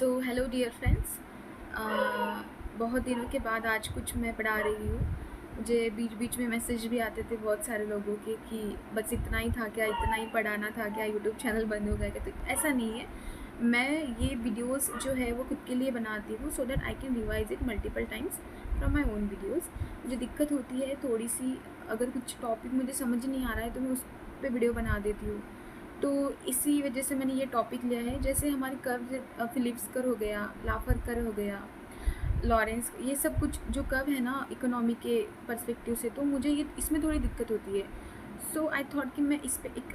So hello dear friends. बहुत दिनों के बाद आज कुछ मैं पढ़ा रही हूँ। मुझे बीच बीच में मैसेज भी आते थे बहुत सारे लोगों के कि बस इतना ही था क्या, इतना ही पढ़ाना था क्या, यूट्यूब चैनल बंद हो गया क्या। तो ऐसा नहीं है, मैं ये वीडियोस जो है वो खुद के लिए बनाती हूँ so that I can revise it multiple times from my own videos. मुझे दिक्कत होती है थोड़ी सी, अगर कुछ टॉपिक मुझे समझ नहीं आ रहा है तो मैं उस पर वीडियो बना देती हूँ। तो इसी वजह से मैंने ये टॉपिक लिया है। जैसे हमारे कर्व फिलिप्स कर्व हो गया, लाफर कर्व हो गया, लॉरेंस, ये सब कुछ जो कर्व है ना इकोनॉमी के पर्सपेक्टिव से, तो मुझे ये इसमें थोड़ी दिक्कत होती है। सो आई थॉट कि मैं इस पर एक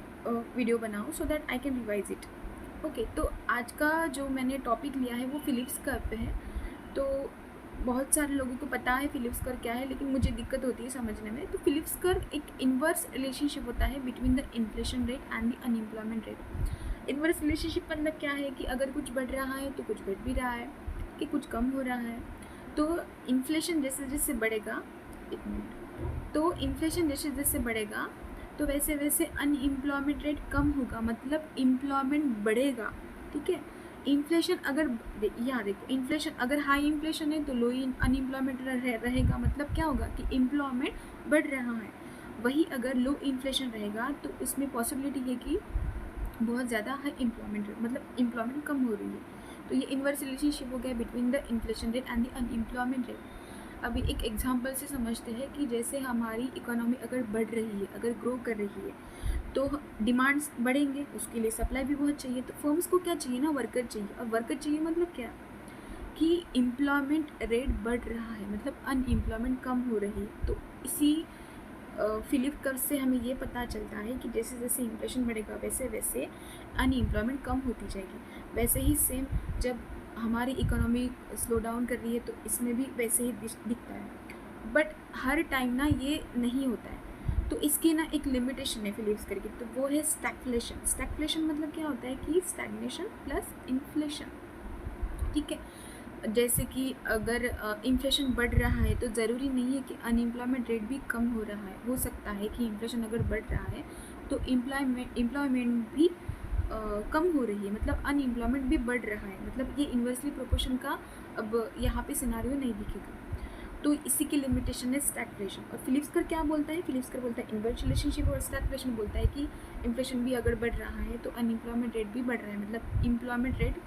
वीडियो बनाऊँ so that I can revise it. Okay, तो आज का जो मैंने टॉपिक लिया है वो फिलिप्स कर्व पे है। तो बहुत सारे लोगों को पता है फिलिप्स कर्व क्या है, लेकिन मुझे दिक्कत होती है समझने में। तो फिलिप्स कर्व एक इन्वर्स रिलेशनशिप होता है between the inflation rate and the unemployment rate. Inverse relationship मतलब क्या है कि अगर कुछ बढ़ रहा है तो कुछ घट भी रहा है, कि कुछ कम हो रहा है। तो इन्फ्लेशन जैसे जैसे बढ़ेगा, एक मिनट, तो इन्फ्लेशन जैसे जैसे बढ़ेगा तो वैसे वैसे अनएम्प्लॉयमेंट रेट कम होगा, मतलब एम्प्लॉयमेंट बढ़ेगा। ठीक है, इन्फ्लेशन अगर यहाँ देखो, इन्फ्लेशन अगर हाई इन्फ्लेशन है तो लो अनएम्प्लॉयमेंट रहेगा, मतलब क्या होगा कि एम्प्लॉयमेंट बढ़ रहा है। वही अगर लो इन्फ्लेशन रहेगा तो उसमें पॉसिबिलिटी है कि बहुत ज़्यादा हाई एम्प्लॉयमेंट, मतलब एम्प्लॉयमेंट कम हो रही है। तो ये इन्वर्स रिलेशनशिप हो गया between the inflation rate and the unemployment rate. अभी एक एग्जांपल से समझते हैं कि जैसे हमारी इकोनॉमी अगर बढ़ रही है, अगर ग्रो कर रही है, तो डिमांड्स बढ़ेंगे, उसके लिए सप्लाई भी बहुत चाहिए। तो फर्म्स को क्या चाहिए ना, वर्कर चाहिए। और वर्कर चाहिए मतलब क्या कि एम्प्लॉयमेंट रेट बढ़ रहा है, मतलब अनएम्प्लॉयमेंट कम हो रही है। तो इसी फिलिप कर्व से हमें ये पता चलता है कि जैसे जैसे इन्फ्लेशन बढ़ेगा वैसे वैसे अनएम्प्लॉयमेंट कम होती जाएगी। वैसे ही सेम जब हमारी इकोनॉमी स्लो डाउन कर रही है तो इसमें भी वैसे ही दिखता है। बट हर टाइम ना ये नहीं होता है, तो इसकी ना एक लिमिटेशन है फिलिप्स कर्व की, तो वो है स्टैगफ्लेशन। स्टैगफ्लेशन मतलब क्या होता है कि स्टैग्नेशन प्लस इन्फ्लेशन। ठीक है, जैसे कि अगर इन्फ्लेशन बढ़ रहा है तो ज़रूरी नहीं है कि अनएम्प्लॉयमेंट रेट भी कम हो रहा है। हो सकता है कि इन्फ्लेशन अगर बढ़ रहा है तो एम्प्लॉयमेंट भी कम हो रही है, मतलब अनएम्प्लॉयमेंट भी बढ़ रहा है। मतलब ये इन्वर्सली प्रोपोर्शन का अब यहाँ पे सिनारियो नहीं दिखेगा। तो इसी की लिमिटेशन है स्टैगफ्लेशन। और फिलिप्स कर्व क्या बोलता है, फिलिप्स कर्व बोलता है इन्वर्स रिलेशनशिप, और स्टैगफ्लेशन बोलता है कि इन्फ्लेशन भी अगर बढ़ रहा है तो अनएम्प्लॉयमेंट रेट भी बढ़ रहा है, मतलब एम्प्लॉयमेंट रेट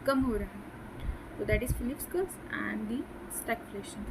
कम हो रहा है। So that is Phillips curve and the stagflation.